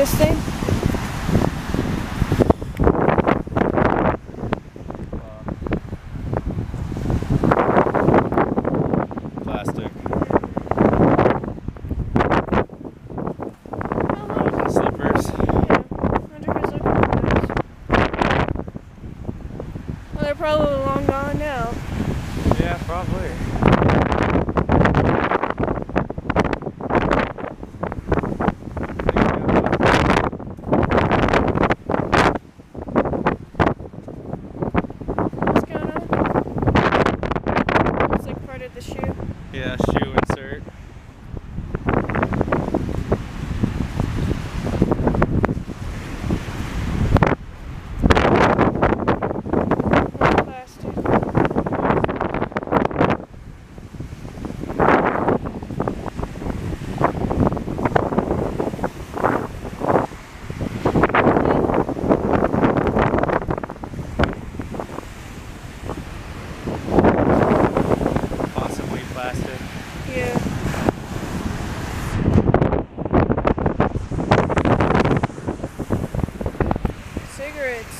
this thing? Plastic. Oh, look. Slippers. Yeah. I wonder who's looking for those. Well, they're probably long gone now. Yeah, probably. What's going on? Looks like part of the shoe. Yeah, shoe insert. More plastic. Possibly plastic. Yeah. Cigarettes.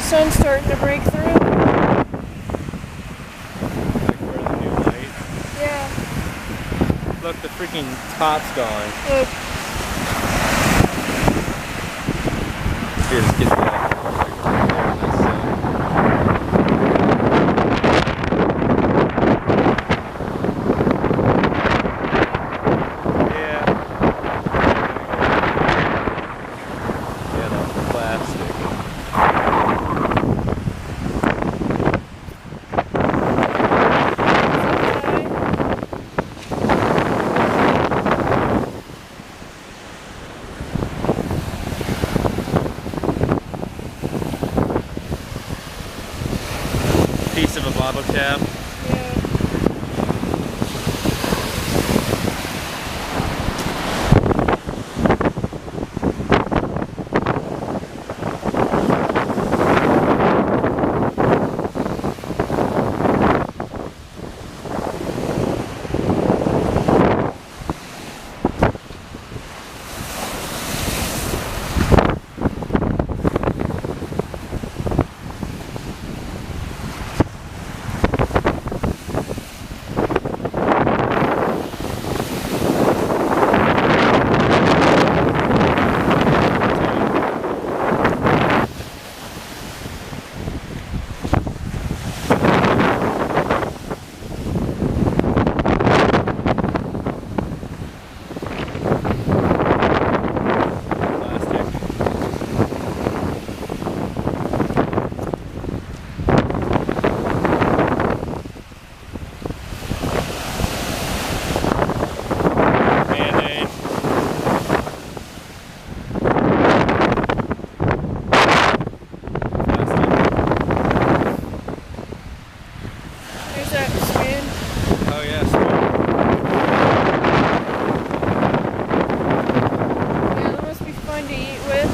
Sun's starting to break through. Like for the new light. Yeah. Look, the freaking top's gone. Look. Here, just get that. Yeah. Yeah, that's plastic. Piece of a bottle cap. Yeah. There's that skin. Oh yes. Yeah, that must be fun to eat with.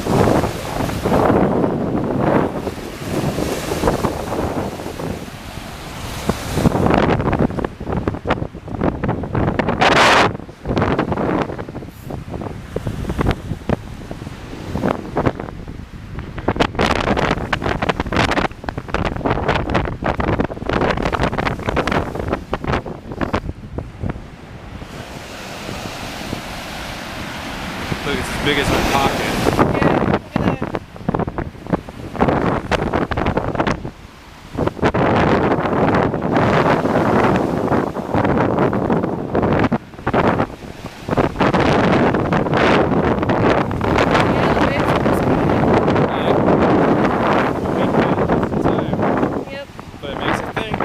Look, it's as big as my pocket. Yeah, look at that. Yeah, the waves are just coming. Yep. But it makes it think.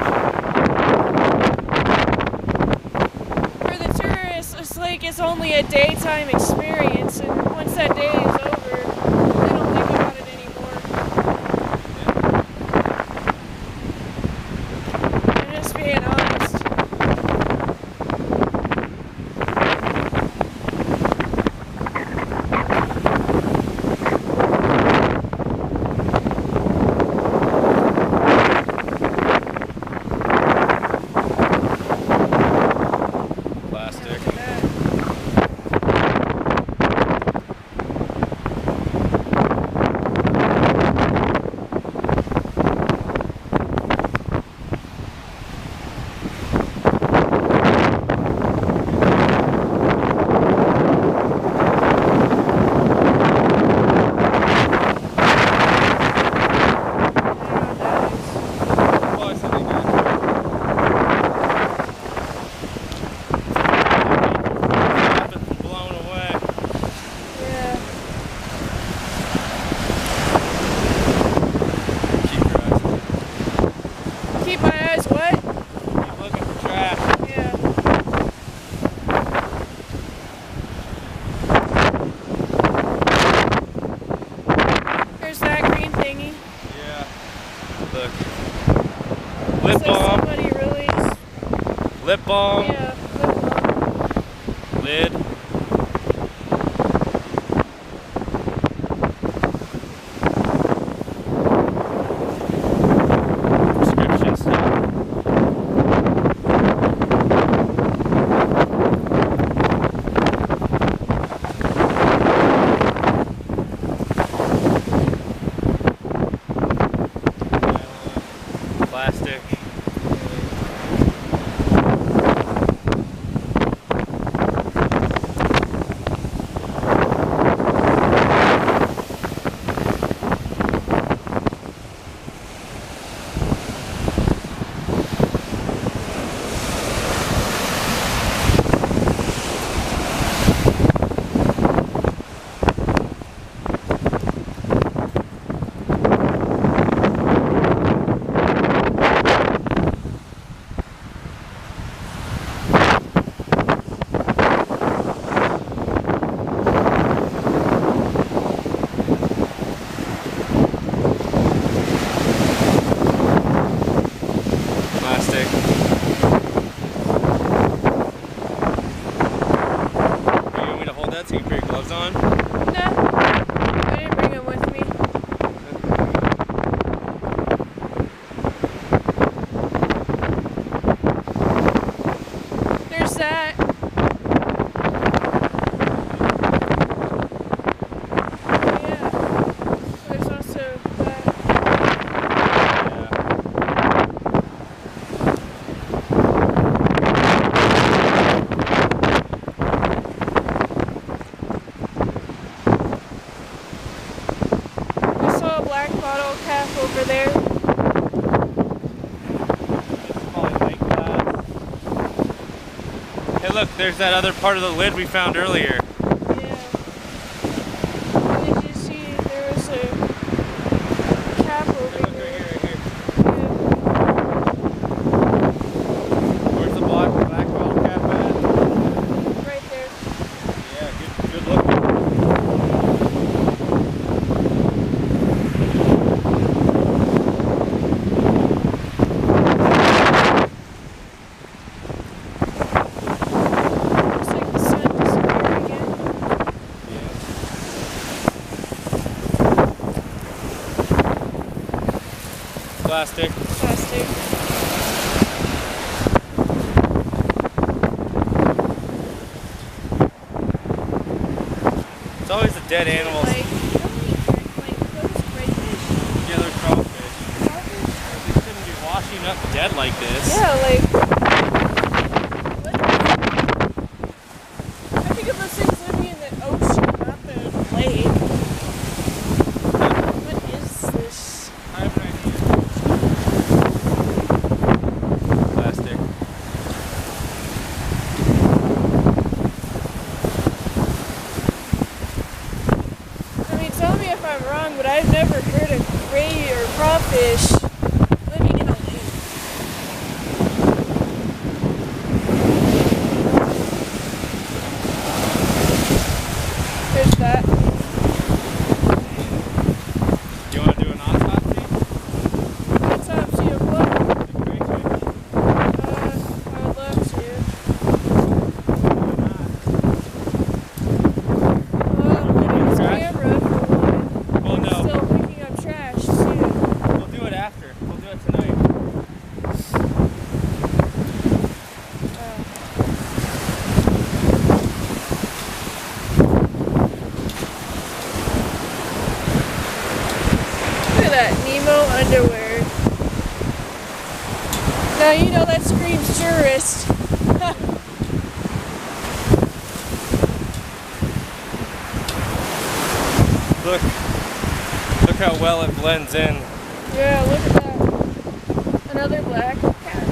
For the tourists, it's like it's only a daytime experience, and once that day is over, they don't think about it anymore. I'm just being honest. keep my eyes wet. Keep looking for trash. Yeah. There's that green thingy. Yeah. Look. Lip Looks like balm. somebody really. Lip balm. Yeah. Lip balm. Lid. Prescription stuff. Plastic. Plastic. You want me to hold that so you can put your gloves on? No. I didn't bring them with me. There's that. Yeah. There's also that. I saw a black bottle cap over there. It's probably like that. Hey look, there's that other part of the lid we found earlier. Yeah. Did you see there was a cap over Look right here? here, right here. Yeah. Where's the black bottle cap at? Right there. Yeah, good looking. Looks like the sun disappeared again. Plastic. Plastic. It's always the dead animals. Like those crayfish. Yeah, they're crawfish. They shouldn't be washing up dead like this. Yeah, like. What? I think of those things living in the ocean, not the lake. What is this? I have an idea. Plastic. I mean, tell me if I'm wrong, but I've never heard of cray or crawfish living in a lake. There's that. You want to do an autopsy? Autopsy of what? The crayfish? I would love to. Why not? Well, it's Trash? camera for one. Well, no. Still picking up trash too. We'll do it after. We'll do it tonight. Look at that Nemo underwear. Now you know that screams tourist. Look how well it blends in. Yeah, look at that. Another black cat.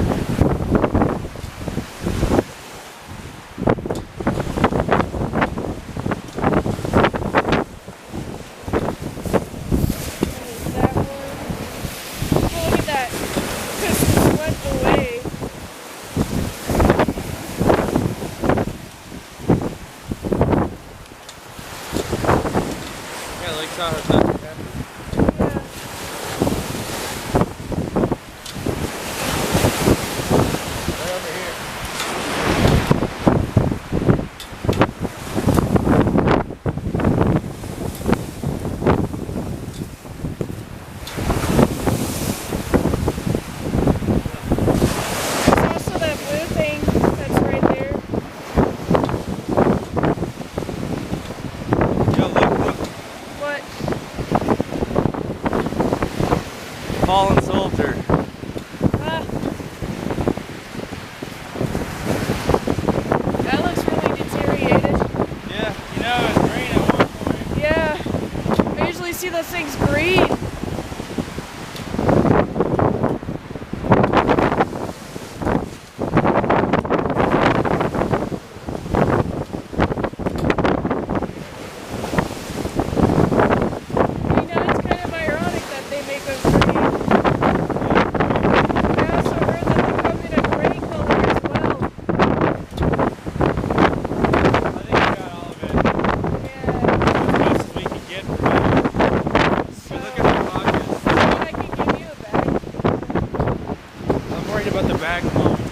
There's that one. Oh, look at that. Christmas got her touch again. Yeah. Right over here. There's also that blue thing that's right there. Yo, look. What? Fallen soldier. Ah. That looks really deteriorated. Yeah, you know, it was green at one point. Yeah. I usually see those things green. You know, it's kind of ironic that they make them green. I also heard that they come in a gray color as well. I think we got all of it. Yeah. As much as we can get from it. So, But look at our pockets. I mean, I can give you a bag. I'm worried about the bag moment.